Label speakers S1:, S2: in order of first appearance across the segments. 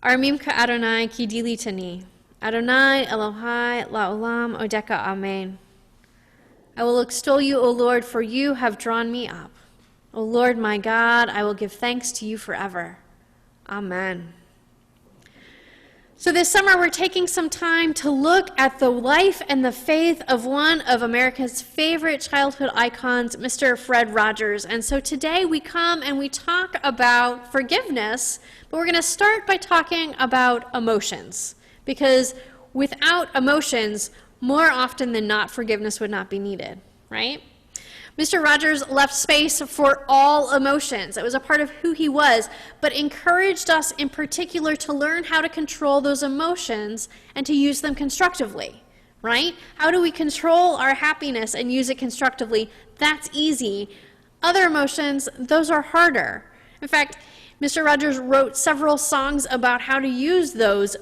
S1: Armim ka Adonai ki dilitani. Adonai Elohai la'olam odeka amen. I will extol you, O Lord, for you have drawn me up. O Lord my God, I will give thanks to you forever. Amen. So this summer we're taking some time to look at the life and the faith of one of America's favorite childhood icons, Mr. Fred Rogers. And so today we come and we talk about forgiveness, but we're going to start by talking about emotions. Because without emotions, more often than not, forgiveness would not be needed, right? Mr. Rogers left space for all emotions. It was a part of who he was, but encouraged us in particular to learn how to control those emotions and to use them constructively, right? How do we control our happiness and use it constructively? That's easy. Other emotions, those are harder. In fact, Mr. Rogers wrote several songs about how to use those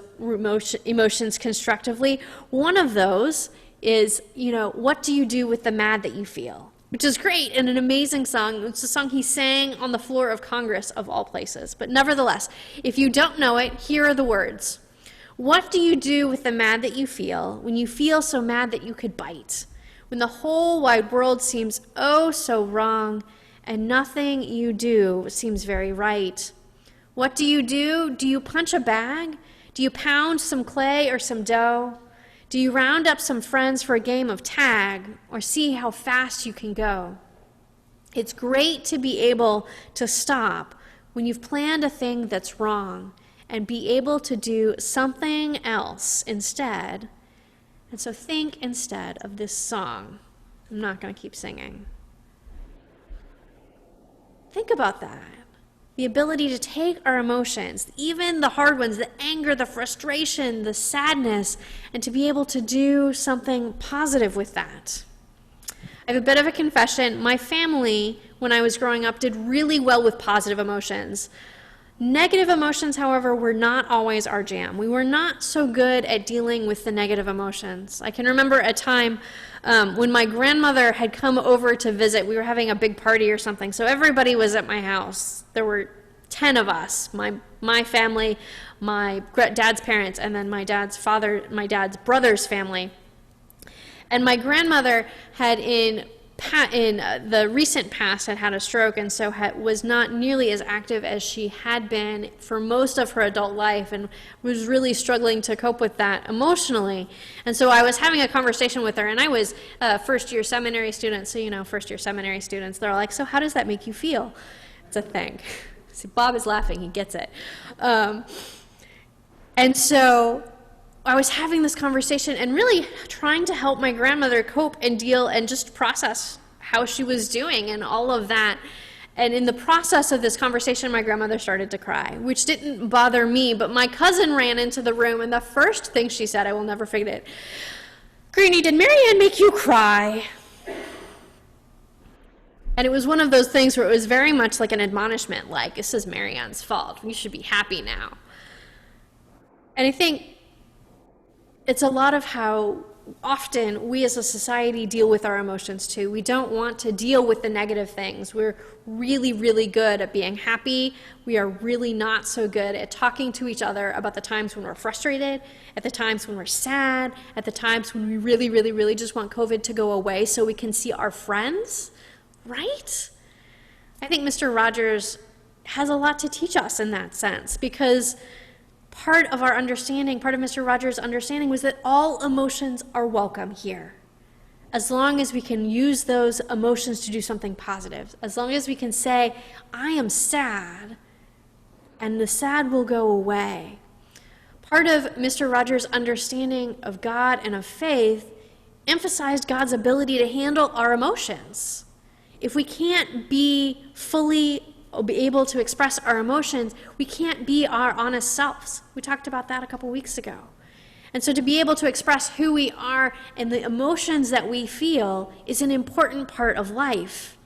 S1: emotions constructively. One of those is, what do you do with the mad that you feel? Which is great and an amazing song. It's a song he sang on the floor of Congress, of all places. But nevertheless, if you don't know it, here are the words. What do you do with the mad that you feel when you feel so mad that you could bite? When the whole wide world seems oh so wrong and nothing you do seems very right? What do? Do you punch a bag? Do you pound some clay or some dough? Do you round up some friends for a game of tag or see how fast you can go? It's great to be able to stop when you've planned a thing that's wrong and be able to do something else instead. And so think instead of this song. I'm not going to keep singing. Think about that. The ability to take our emotions, even the hard ones, the anger, the frustration, the sadness, and to be able to do something positive with that. I have a bit of a confession. My family, when I was growing up, did really well with positive emotions. Negative emotions, however, were not always our jam. We were not so good at dealing with the negative emotions. I can remember a time when my grandmother had come over to visit. We were having a big party or something, so everybody was at my house. There were 10 of us, my family, my dad's parents, and then my dad's brother's family. And my grandmother had in the recent past had a stroke, and so was not nearly as active as she had been for most of her adult life, and was really struggling to cope with that emotionally. And so I was having a conversation with her, and I was a first-year seminary student, so first-year seminary students, they're like, so how does that make you feel? It's a thing. See, Bob is laughing, he gets it. And so I was having this conversation and really trying to help my grandmother cope and deal and just process how she was doing and all of that. And in the process of this conversation, my grandmother started to cry, which didn't bother me, but my cousin ran into the room, and the first thing she said, I will never forget it, "Greenie, did Marianne make you cry?" And it was one of those things where it was very much like an admonishment, like, this is Marianne's fault. You should be happy now. And I think it's a lot of how often we as a society deal with our emotions too. We don't want to deal with the negative things. We're really, really good at being happy. We are really not so good at talking to each other about the times when we're frustrated, at the times when we're sad, at the times when we really, really, really just want COVID to go away so we can see our friends, right? I think Mr. Rogers has a lot to teach us in that sense, because part of our understanding, part of Mr. Rogers' understanding was that all emotions are welcome here. As long as we can use those emotions to do something positive, as long as we can say, I am sad, and the sad will go away. Part of Mr. Rogers' understanding of God and of faith emphasized God's ability to handle our emotions. If we can't be fully able to express our emotions, we can't be our honest selves. We talked about that a couple weeks ago. And so to be able to express who we are and the emotions that we feel is an important part of life.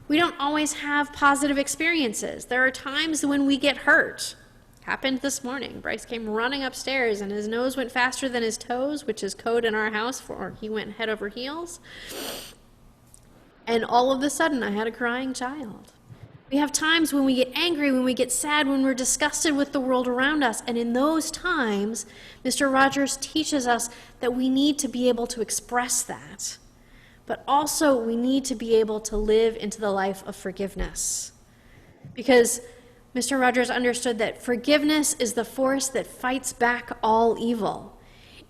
S1: We don't always have positive experiences. There are times when we get hurt. Happened this morning. Bryce came running upstairs and his nose went faster than his toes, which is code in our house for he went head over heels. And all of a sudden I had a crying child. We have times when we get angry, when we get sad, when we're disgusted with the world around us. And in those times, Mr. Rogers teaches us that we need to be able to express that. But also we need to be able to live into the life of forgiveness. Because Mr. Rogers understood that forgiveness is the force that fights back all evil.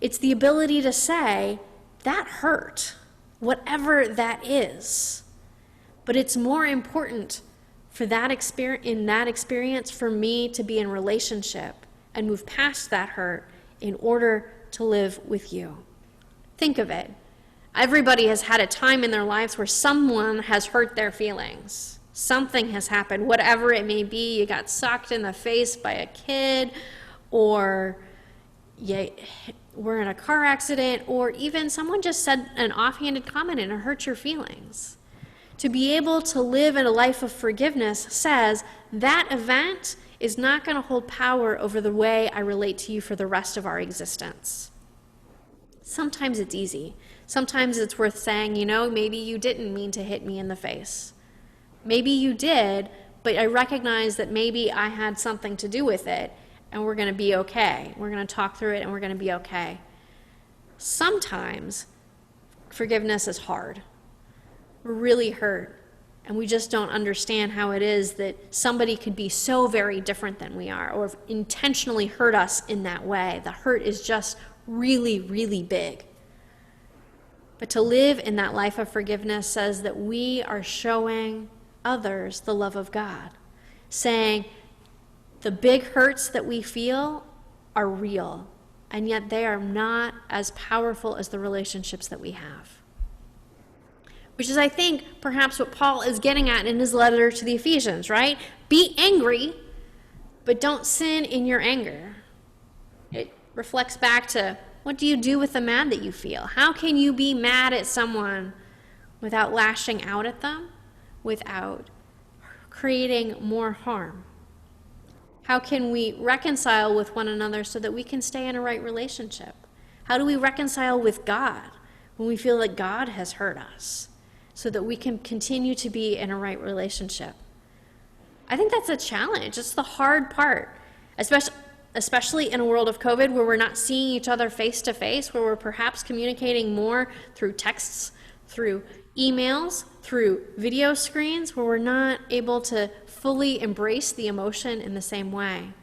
S1: It's the ability to say, that hurt, whatever that is. But it's more important for that experience for me to be in relationship and move past that hurt in order to live with you. Think of it. Everybody has had a time in their lives where someone has hurt their feelings. Something has happened, whatever it may be. You got socked in the face by a kid, or you were in a car accident, or even someone just said an offhanded comment and it hurt your feelings. To be able to live in a life of forgiveness says that event is not going to hold power over the way I relate to you for the rest of our existence. Sometimes it's easy. Sometimes it's worth saying, maybe you didn't mean to hit me in the face. Maybe you did, but I recognize that maybe I had something to do with it, and we're going to be okay. We're going to talk through it, and we're going to be okay. Sometimes forgiveness is hard. We're really hurt, and we just don't understand how it is that somebody could be so very different than we are, or intentionally hurt us in that way. The hurt is just really, really big. But to live in that life of forgiveness says that we are showing others the love of God, saying the big hurts that we feel are real, and yet they are not as powerful as the relationships that we have. Which is, I think, perhaps what Paul is getting at in his letter to the Ephesians, right? Be angry, but don't sin in your anger. It reflects back to, what do you do with the mad that you feel? How can you be mad at someone without lashing out at them, without creating more harm? How can we reconcile with one another so that we can stay in a right relationship? How do we reconcile with God when we feel that God has hurt us, so that we can continue to be in a right relationship? I think that's a challenge. It's the hard part, especially in a world of COVID where we're not seeing each other face to face, where we're perhaps communicating more through texts, through emails, through video screens, where we're not able to fully embrace the emotion in the same way.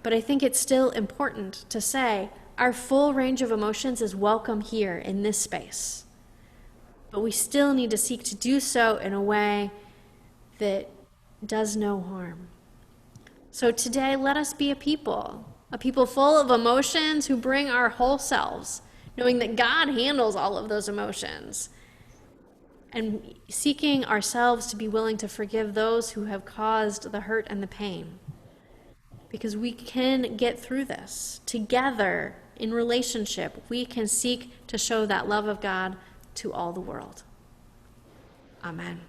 S1: But I think it's still important to say our full range of emotions is welcome here in this space. But we still need to seek to do so in a way that does no harm. So today, let us be a people full of emotions who bring our whole selves, knowing that God handles all of those emotions, and seeking ourselves to be willing to forgive those who have caused the hurt and the pain. Because we can get through this. Together, in relationship, we can seek to show that love of God to all the world. Amen.